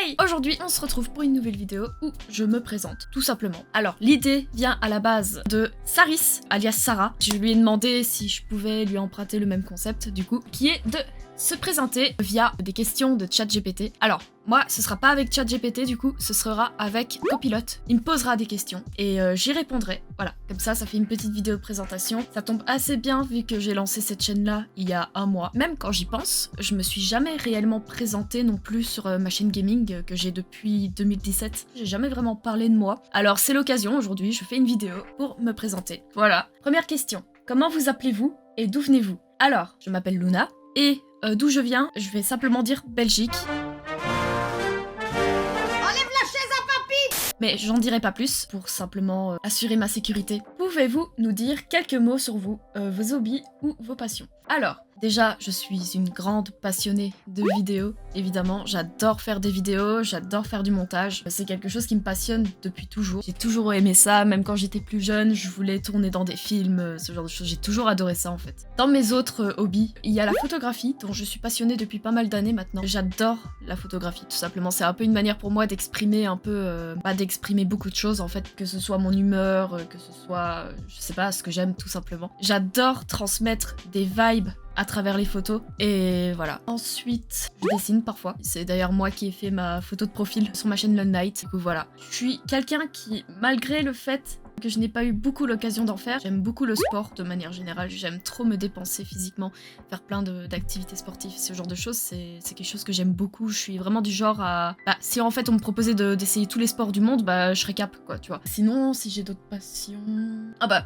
Hey! Aujourd'hui, on se retrouve pour une nouvelle vidéo où je me présente, tout simplement. Alors, l'idée vient à la base de Saris, alias Sarah. Je lui ai demandé si je pouvais lui emprunter le même concept, du coup, qui est de se présenter via des questions de ChatGPT. Alors, moi, ce sera pas avec ChatGPT, du coup, ce sera avec Copilot. Il me posera des questions et j'y répondrai. Voilà, comme ça fait une petite vidéo de présentation. Ça tombe assez bien vu que j'ai lancé cette chaîne-là il y a un mois. Même quand j'y pense, je me suis jamais réellement présentée non plus sur ma chaîne gaming que j'ai depuis 2017. J'ai jamais vraiment parlé de moi. Alors, c'est l'occasion, aujourd'hui, je fais une vidéo pour me présenter. Voilà. Première question. Comment vous appelez-vous et d'où venez-vous? Alors, je m'appelle Luna et d'où je viens, je vais simplement dire Belgique. Mais j'en dirai pas plus pour simplement assurer ma sécurité. Pouvez-vous nous dire quelques mots sur vous, vos hobbies ou vos passions? Alors, déjà, je suis une grande passionnée de vidéos, évidemment. J'adore faire des vidéos, j'adore faire du montage. C'est quelque chose qui me passionne depuis toujours. J'ai toujours aimé ça, même quand j'étais plus jeune, je voulais tourner dans des films, ce genre de choses. J'ai toujours adoré ça, en fait. Dans mes autres hobbies, il y a la photographie, dont je suis passionnée depuis pas mal d'années maintenant. J'adore la photographie, tout simplement. C'est un peu une manière pour moi d'exprimer un peu... d'exprimer beaucoup de choses, en fait, que ce soit mon humeur, que ce soit... je sais pas, ce que j'aime, tout simplement. J'adore transmettre des vibes à travers les photos et voilà. Ensuite, je dessine parfois. C'est d'ailleurs moi qui ai fait ma photo de profil sur ma chaîne Lone Night. Du coup voilà. Je suis quelqu'un qui, malgré le fait que je n'ai pas eu beaucoup l'occasion d'en faire, j'aime beaucoup le sport de manière générale. J'aime trop me dépenser physiquement, faire plein d'activités sportives, ce genre de choses. C'est quelque chose que j'aime beaucoup. Je suis vraiment du genre à... si en fait on me proposait d'essayer tous les sports du monde, je serais cap, quoi, tu vois. Sinon, si j'ai d'autres passions...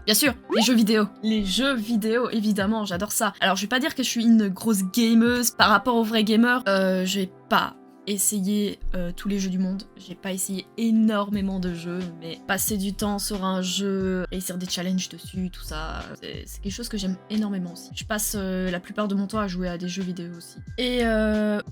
bien sûr, les jeux vidéo. Les jeux vidéo, évidemment, j'adore ça. Alors, je vais pas dire que je suis une grosse gameuse par rapport aux vrais gamers. Je vais pas essayer tous les jeux du monde. J'ai pas essayé énormément de jeux, mais passer du temps sur un jeu, réussir des challenges dessus, tout ça, c'est quelque chose que j'aime énormément aussi. Je passe la plupart de mon temps à jouer à des jeux vidéo aussi. Et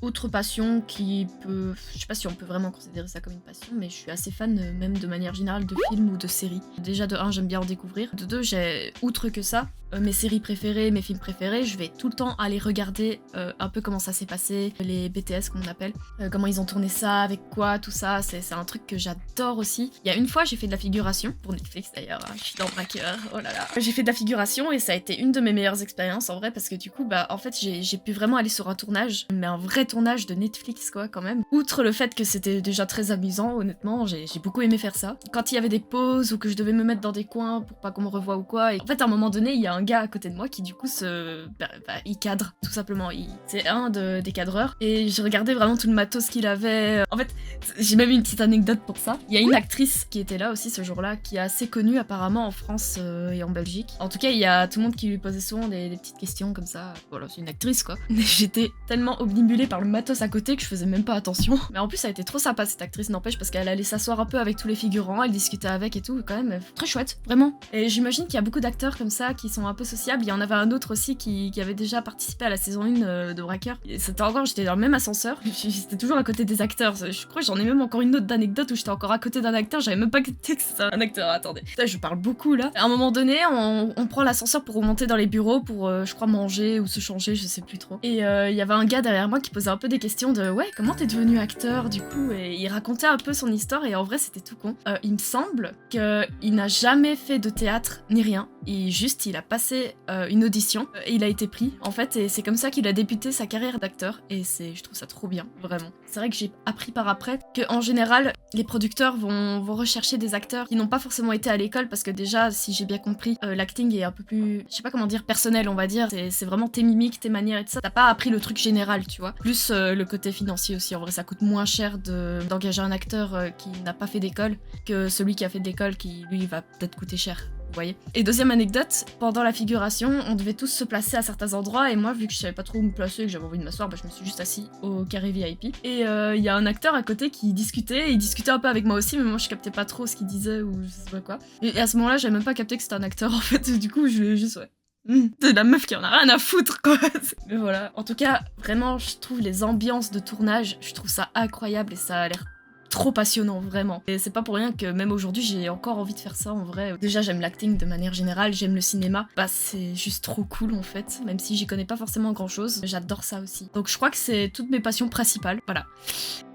autre passion qui peut... je sais pas si on peut vraiment considérer ça comme une passion, mais je suis assez fan même de manière générale de films ou de séries. Déjà de 1, j'aime bien en découvrir. De 2, j'ai, outre que ça, mes séries préférées, mes films préférés, je vais tout le temps aller regarder un peu comment ça s'est passé, les BTS comme on appelle, comment ils ont tourné ça, avec quoi, tout ça, c'est un truc que j'adore aussi. Il y a une fois j'ai fait de la figuration, pour Netflix d'ailleurs, je suis dans Braqueur, oh là là. J'ai fait de la figuration et ça a été une de mes meilleures expériences en vrai parce que du coup en fait j'ai pu vraiment aller sur un tournage, mais un vrai tournage de Netflix quoi quand même. Outre le fait que c'était déjà très amusant honnêtement, j'ai beaucoup aimé faire ça. Quand il y avait des pauses ou que je devais me mettre dans des coins pour pas qu'on me revoie ou quoi, et en fait à un moment donné il y a un gars à côté de moi qui du coup il cadre tout simplement, c'est un des cadreurs et je regardais vraiment tout le matos qu'il avait. En fait j'ai même une petite anecdote pour ça. Il y a une actrice qui était là aussi ce jour-là qui est assez connue apparemment en France et en Belgique. En tout cas il y a tout le monde qui lui posait souvent des petites questions comme ça. Voilà, c'est une actrice quoi. J'étais tellement obnubilée par le matos à côté que je faisais même pas attention. Mais en plus ça a été trop sympa cette actrice, n'empêche, parce qu'elle allait s'asseoir un peu avec tous les figurants, elle discutait avec et tout, quand même très chouette, vraiment. Et j'imagine qu'il y a beaucoup d'acteurs comme ça qui sont un peu sociables. Il y en avait un autre aussi qui avait déjà participé à la saison 1 de Braqueur. Et c'était encore, j'étais dans le même ascenseur, j'étais toujours à côté des acteurs. Je crois que j'en ai même encore une autre d'anecdote où j'étais encore à côté d'un acteur, j'avais même pas capté que c'était un acteur. Attendez, putain, je parle beaucoup là. À un moment donné, on prend l'ascenseur pour remonter dans les bureaux pour, je crois, manger ou se changer, je sais plus trop. Et il y avait un gars derrière moi qui posait un peu des questions de ouais, comment t'es devenu acteur du coup? Et il racontait un peu son histoire et en vrai c'était tout con. Il me semble qu'il n'a jamais fait de théâtre ni rien. Il a passé une audition et il a été pris en fait, et c'est comme ça qu'il a débuté sa carrière d'acteur et je trouve ça trop bien, vraiment. C'est vrai que j'ai appris par après que en général les producteurs vont rechercher des acteurs qui n'ont pas forcément été à l'école parce que déjà, si j'ai bien compris, l'acting est un peu plus, je sais pas comment dire, personnel on va dire. C'est vraiment tes mimiques, tes manières et tout ça. T'as pas appris le truc général, tu vois. Plus le côté financier aussi. En vrai, ça coûte moins cher d'engager un acteur qui n'a pas fait d'école que celui qui a fait d'école qui lui va peut-être coûter cher. Vous voyez. Et deuxième anecdote, pendant la figuration, on devait tous se placer à certains endroits et moi, vu que je savais pas trop où me placer et que j'avais envie de m'asseoir, je me suis juste assis au carré VIP. Et il y a un acteur à côté qui discutait, et il discutait un peu avec moi aussi, mais moi je captais pas trop ce qu'il disait ou je sais pas quoi. Et à ce moment-là, j'avais même pas capté que c'était un acteur en fait, du coup je juste de la meuf qui en a rien à foutre quoi. Mais voilà, en tout cas, vraiment je trouve les ambiances de tournage, je trouve ça incroyable et ça a l'air trop passionnant, vraiment. Et c'est pas pour rien que même aujourd'hui, j'ai encore envie de faire ça en vrai. Déjà, j'aime l'acting de manière générale, j'aime le cinéma. Bah, c'est juste trop cool en fait, même si j'y connais pas forcément grand chose. J'adore ça aussi. Donc, je crois que c'est toutes mes passions principales. Voilà.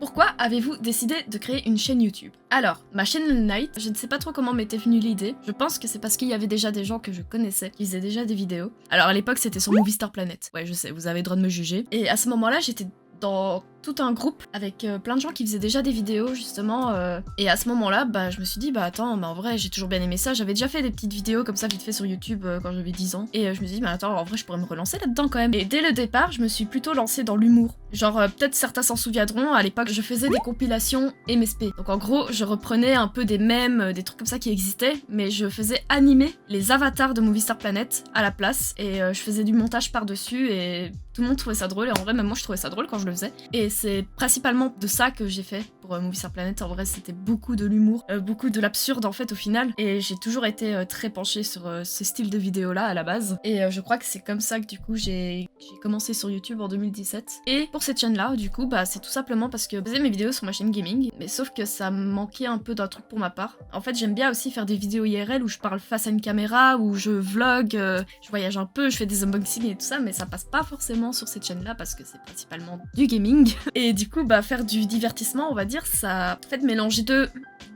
Pourquoi avez-vous décidé de créer une chaîne YouTube? Alors, ma chaîne Night, je ne sais pas trop comment m'était venue l'idée. Je pense que c'est parce qu'il y avait déjà des gens que je connaissais qui faisaient déjà des vidéos. Alors, à l'époque, c'était sur Movie Star Planet. Ouais, je sais, vous avez le droit de me juger. Et à ce moment-là, j'étais dans tout un groupe avec plein de gens qui faisaient déjà des vidéos justement et à ce moment-là bah je me suis dit bah attends mais en vrai j'ai toujours bien aimé ça, j'avais déjà fait des petites vidéos comme ça vite fait sur YouTube quand j'avais 10 ans et je me suis dit mais attends en vrai je pourrais me relancer là-dedans quand même et dès le départ je me suis plutôt lancée dans l'humour genre peut-être certains s'en souviendront à l'époque je faisais des compilations MSP donc en gros je reprenais un peu des mèmes des trucs comme ça qui existaient mais je faisais animer les avatars de Movie Star Planet à la place et je faisais du montage par-dessus et tout le monde trouvait ça drôle et en vrai même moi je trouvais ça drôle quand je le faisais et c'est principalement de ça que j'ai fait pour Movie Star Planet. En vrai c'était beaucoup de l'humour, beaucoup de l'absurde en fait au final et j'ai toujours été très penchée sur ce style de vidéo là à la base et je crois que c'est comme ça que du coup j'ai commencé sur YouTube en 2017 et pour cette chaîne là du coup bah c'est tout simplement parce que je faisais mes vidéos sur ma chaîne gaming mais sauf que ça me manquait un peu d'un truc pour ma part. En fait j'aime bien aussi faire des vidéos IRL où je parle face à une caméra, où je vlog, je voyage un peu, je fais des unboxings et tout ça mais ça passe pas forcément sur cette chaîne là parce que c'est principalement du gaming et du coup bah faire du divertissement on va dire ça en fait mélanger deux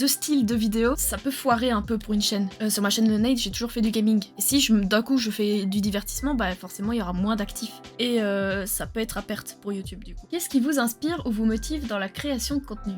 styles de vidéos ça peut foirer un peu pour une chaîne. Sur ma chaîne The Night j'ai toujours fait du gaming et si d'un coup je fais du divertissement bah forcément il y aura moins d'actifs et ça peut être à perte pour YouTube du coup. Qu'est-ce qui vous inspire ou vous motive dans la création de contenu?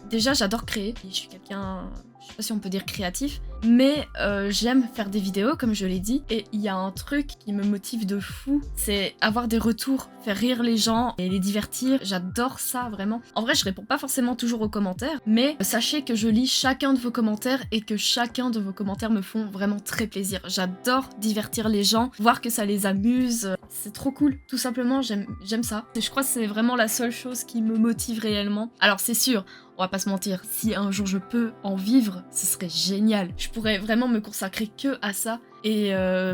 Déjà j'adore créer, je suis quelqu'un, je sais pas si on peut dire créatif, mais j'aime faire des vidéos comme je l'ai dit et il y a un truc qui me motive de fou, c'est avoir des retours, faire rire les gens et les divertir, j'adore ça vraiment. En vrai je réponds pas forcément toujours aux commentaires, mais sachez que je lis chacun de vos commentaires et que chacun de vos commentaires me font vraiment très plaisir. J'adore divertir les gens, voir que ça les amuse, c'est trop cool, tout simplement j'aime ça. Et je crois que c'est vraiment la seule chose qui me motive réellement. Alors c'est sûr, on va pas se mentir, si un jour je peux en vivre, ce serait génial. Je pourrais vraiment me consacrer que à ça. Et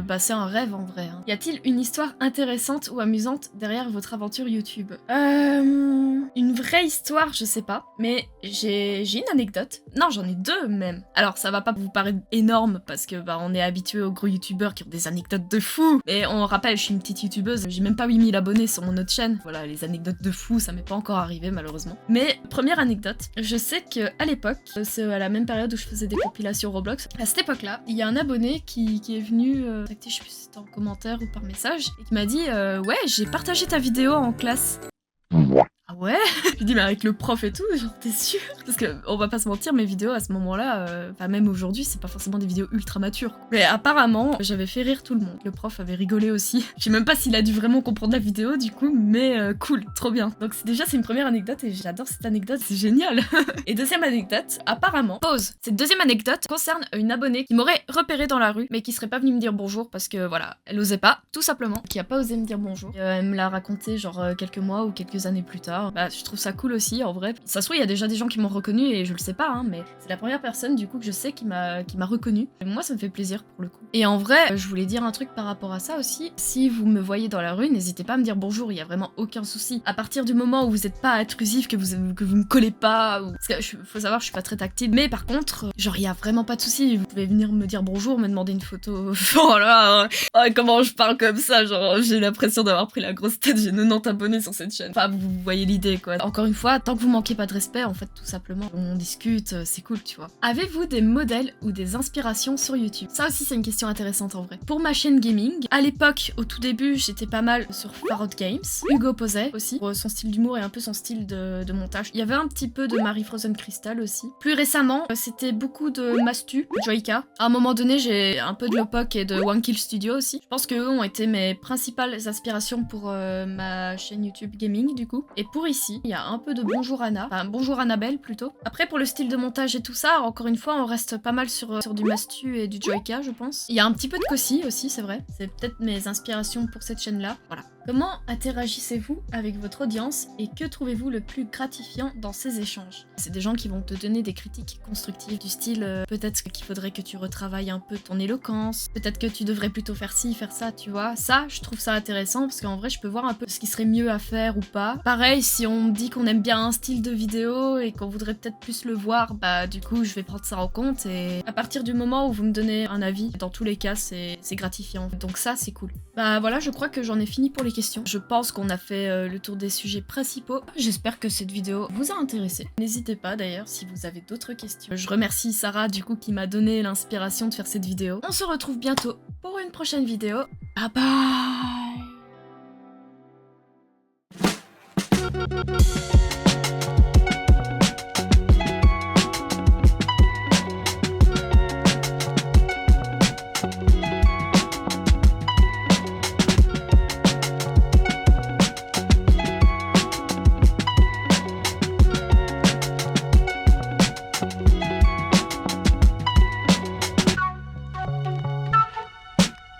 bah c'est un rêve en vrai. Y a-t-il une histoire intéressante ou amusante derrière votre aventure YouTube? Une vraie histoire, je sais pas. Mais j'ai une anecdote. Non, j'en ai deux même. Alors ça va pas vous paraître énorme parce que bah on est habitué aux gros youtubeurs qui ont des anecdotes de fou. Mais on rappelle, je suis une petite youtubeuse, j'ai même pas 8000 abonnés sur mon autre chaîne. Voilà, les anecdotes de fou, ça m'est pas encore arrivé malheureusement. Mais première anecdote, je sais que à l'époque, c'est à la même période où je faisais des compilations Roblox. À cette époque-là, il y a un abonné qui est venu contacter, je sais plus si c'était en commentaire ou par message, et qui m'a dit ouais, j'ai partagé ta vidéo en classe. Ah ouais? Je dis mais avec le prof et tout, genre t'es sûr? Parce que on va pas se mentir, mes vidéos à ce moment-là, enfin même aujourd'hui, c'est pas forcément des vidéos ultra matures. Mais apparemment, j'avais fait rire tout le monde. Le prof avait rigolé aussi. Je sais même pas s'il a dû vraiment comprendre la vidéo du coup, mais cool, trop bien. Donc c'est une première anecdote et j'adore cette anecdote, c'est génial. Et deuxième anecdote, apparemment, pause. Cette deuxième anecdote concerne une abonnée qui m'aurait repéré dans la rue, mais qui serait pas venue me dire bonjour parce que voilà, elle osait pas, tout simplement, qui a pas osé me dire bonjour. Elle me l'a raconté genre quelques mois ou quelques années plus tard. Bah, je trouve ça cool aussi, en vrai. Ça se trouve, il y a déjà des gens qui m'ont reconnu et je le sais pas, hein, mais c'est la première personne, du coup, que je sais qui m'a reconnu. Et moi, ça me fait plaisir, pour le coup. Et en vrai, je voulais dire un truc par rapport à ça aussi. Si vous me voyez dans la rue, n'hésitez pas à me dire bonjour, il y a vraiment aucun souci. À partir du moment où vous êtes pas intrusif, que vous me collez pas, ou... Parce que, faut savoir, je suis pas très tactile, mais par contre, genre, il y a vraiment pas de souci. Vous pouvez venir me dire bonjour, me demander une photo. Voilà, comment je parle comme ça, genre, j'ai l'impression d'avoir pris la grosse tête, j'ai 90 abonnés sur cette chaîne. Enfin, vous voyez l'idée, quoi. Encore une fois, tant que vous manquez pas de respect, en fait, tout simplement, on discute, c'est cool, tu vois. Avez-vous des modèles ou des inspirations sur YouTube? Ça aussi, c'est une question intéressante en vrai. Pour ma chaîne gaming, à l'époque, au tout début, j'étais pas mal sur Parrot Games. Hugo Posey aussi, pour son style d'humour et un peu son style de montage. Il y avait un petit peu de Marie Frozen Crystal aussi. Plus récemment, c'était beaucoup de Mastu, Joyka. À un moment donné, j'ai un peu de Lopok et de One Kill Studio aussi. Je pense qu'eux ont été mes principales inspirations pour ma chaîne YouTube gaming, du coup. Et pour ici, il y a un peu de Bonjour Anna, enfin Bonjour Annabelle plutôt. Après pour le style de montage et tout ça, encore une fois on reste pas mal sur du Mastu et du Joyka je pense. Il y a un petit peu de Kossi aussi c'est vrai, c'est peut-être mes inspirations pour cette chaîne là, voilà. Comment interagissez-vous avec votre audience et que trouvez-vous le plus gratifiant dans ces échanges? C'est des gens qui vont te donner des critiques constructives du style peut-être qu'il faudrait que tu retravailles un peu ton éloquence, peut-être que tu devrais plutôt faire ci, faire ça, tu vois. Ça, je trouve ça intéressant parce qu'en vrai, je peux voir un peu ce qui serait mieux à faire ou pas. Pareil, si on me dit qu'on aime bien un style de vidéo et qu'on voudrait peut-être plus le voir, bah du coup je vais prendre ça en compte et à partir du moment où vous me donnez un avis, dans tous les cas c'est gratifiant. Donc ça c'est cool. Bah voilà, je crois que j'en ai fini pour les questions. Je pense qu'on a fait le tour des sujets principaux. J'espère que cette vidéo vous a intéressé. N'hésitez pas d'ailleurs si vous avez d'autres questions. Je remercie Sarah du coup qui m'a donné l'inspiration de faire cette vidéo. On se retrouve bientôt pour une prochaine vidéo. Bye bye.